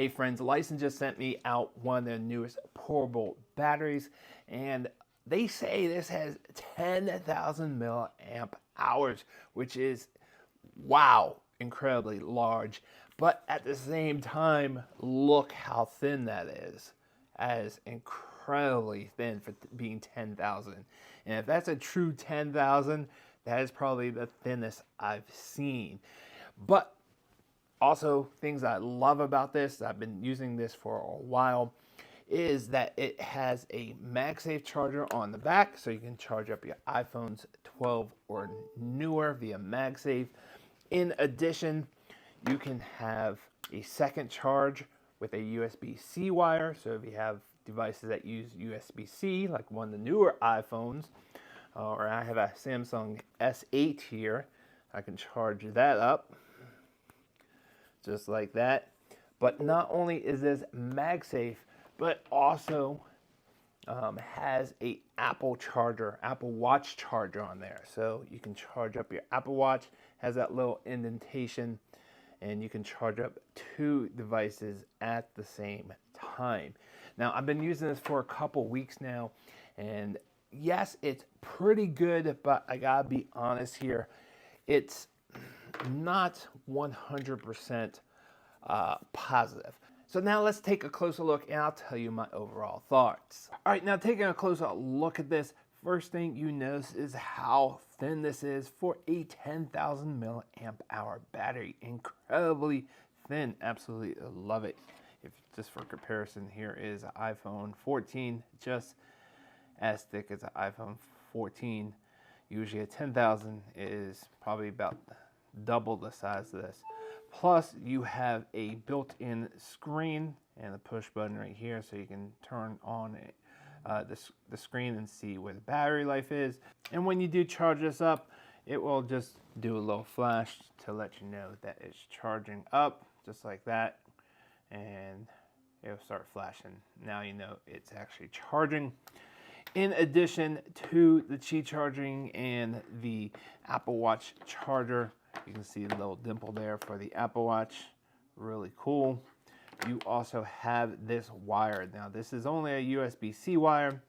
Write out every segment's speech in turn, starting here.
Hey friends, Lyson just sent me out one of their newest portable batteries, and they say this has 10,000 milliamp hours, which is, wow, incredibly large. But at the same time, look how thin that is. That is incredibly thin for being 10,000. And if that's a true 10,000, that is probably the thinnest I've seen. But also, things I love about this, I've been using this for a while, is that it has a MagSafe charger on the back, so you can charge up your iPhones 12 or newer via MagSafe. In addition, you can have a second charge with a USB-C wire, so if you have devices that use USB-C, like one of the newer iPhones, or I have a Samsung S8 here, I can charge that up just like that. But not only is this MagSafe, but also has a Apple Watch charger on there. So you can charge up your Apple Watch, has that little indentation, and you can charge up two devices at the same time. Now, I've been using this for a couple weeks now, and yes, it's pretty good, but I gotta be honest here, it's not 100% positive. So now let's take a closer look and I'll tell you my overall thoughts. All right, now taking a closer look at this, first thing you notice is how thin this is for a 10,000 milliamp hour battery. Incredibly thin, absolutely love it. If just for comparison, here is an iPhone 14, just as thick as an iPhone 14. Usually a 10,000 is probably about double the size of this. Plus, you have a built-in screen and a push button right here, so you can turn on the screen and see where the battery life is. And when you do charge this up, it will just do a little flash to let you know that it's charging up, just like that, and it'll start flashing. Now you know it's actually charging. In addition to the Qi charging and the Apple Watch charger, you can see the little dimple there for the Apple Watch. Really cool. You also have this wire. Now, this is only a USB-C wire.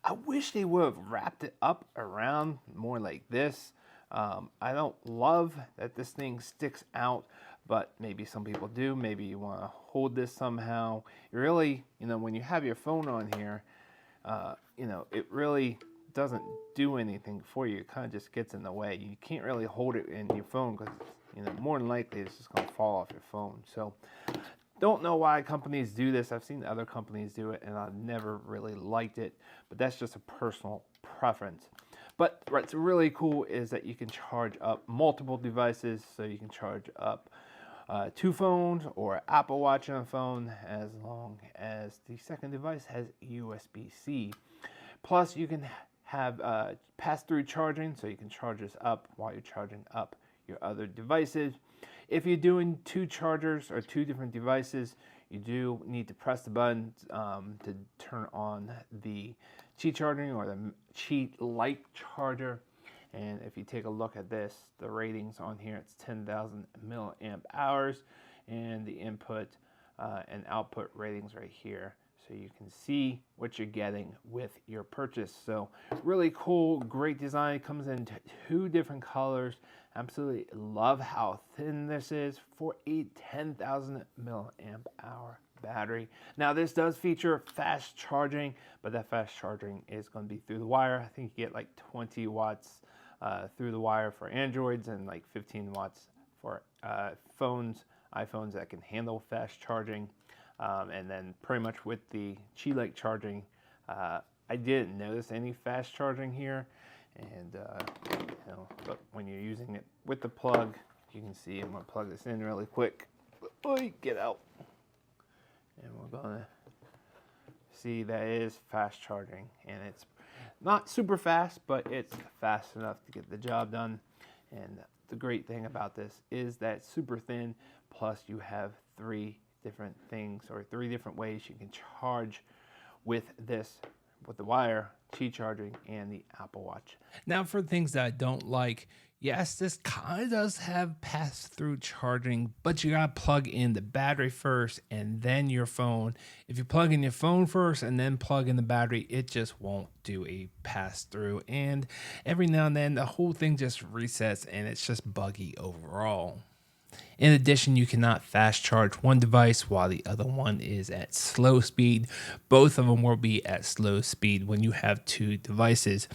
I wish they would have wrapped it up around more like this. I don't love that this thing sticks out, but maybe some people do. Maybe you want to hold this somehow. It really, when you have your phone on here, it really doesn't do anything for you. It kind of just gets in the way. You can't really hold it in your phone because, more than likely it's just going to fall off your phone. So, don't know why companies do this. I've seen other companies do it and I've never really liked it, but that's just a personal preference. But what's really cool is that you can charge up multiple devices, so you can charge up two phones or Apple Watch on a phone, as long as the second device has USB-C. Plus, you can have pass-through charging, so you can charge this up while you're charging up your other devices. If you're doing two chargers or two different devices, you do need to press the button to turn on the Qi charging or the Qi Lite charger. And if you take a look at this, the ratings on here, it's 10,000 milliamp hours, and the input and output ratings right here. So you can see what you're getting with your purchase. So really cool, great design. It comes in two different colors. Absolutely love how thin this is for a 10,000 milliamp hour battery. Now this does feature fast charging, but that fast charging is going to be through the wire. I think you get like 20 watts through the wire for Androids and like 15 watts for iPhones that can handle fast charging. And then pretty much with the Qi Lite charging, I didn't notice any fast charging here. And, but when you're using it with the plug, you can see I'm going to plug this in really quick. Get out. And we're going to see that it is fast charging. And it's not super fast, but it's fast enough to get the job done. And the great thing about this is that it's super thin, plus you have three different things or three different ways you can charge with this, with the wire, Qi charging, and the Apple Watch. Now for things that I don't like, Yes, this kind of does have pass-through charging, but you gotta plug in the battery first and then your phone. If you plug in your phone first and then plug in the battery, it just won't do a pass-through. And every now and then, the whole thing just resets and it's just buggy overall. In addition, you cannot fast charge one device while the other one is at slow speed. Both of them will be at slow speed when you have two devices.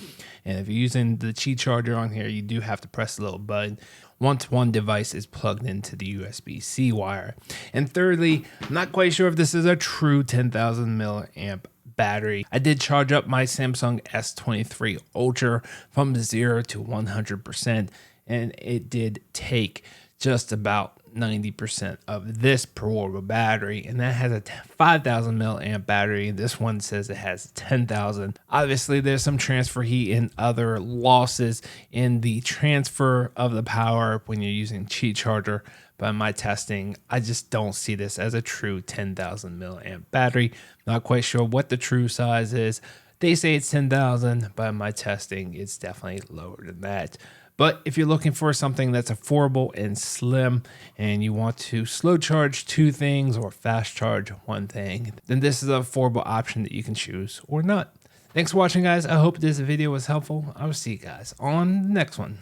And if you're using the Qi charger on here, you do have to press the little button once one device is plugged into the USB-C wire. And thirdly, I'm not quite sure if this is a true 10,000 milliamp battery. I did charge up my Samsung S23 Ultra from 0 to 100%, and it did take just about 90% of this portable battery, and that has a 5,000 milliamp battery. This one says it has 10,000. Obviously, there's some transfer heat and other losses in the transfer of the power when you're using Qi charger. But in my testing, I just don't see this as a true 10,000 milliamp battery. Not quite sure what the true size is. They say it's 10,000, but in my testing, it's definitely lower than that. But if you're looking for something that's affordable and slim and you want to slow charge two things or fast charge one thing, then this is an affordable option that you can choose or not. Thanks for watching, guys. I hope this video was helpful. I will see you guys on the next one.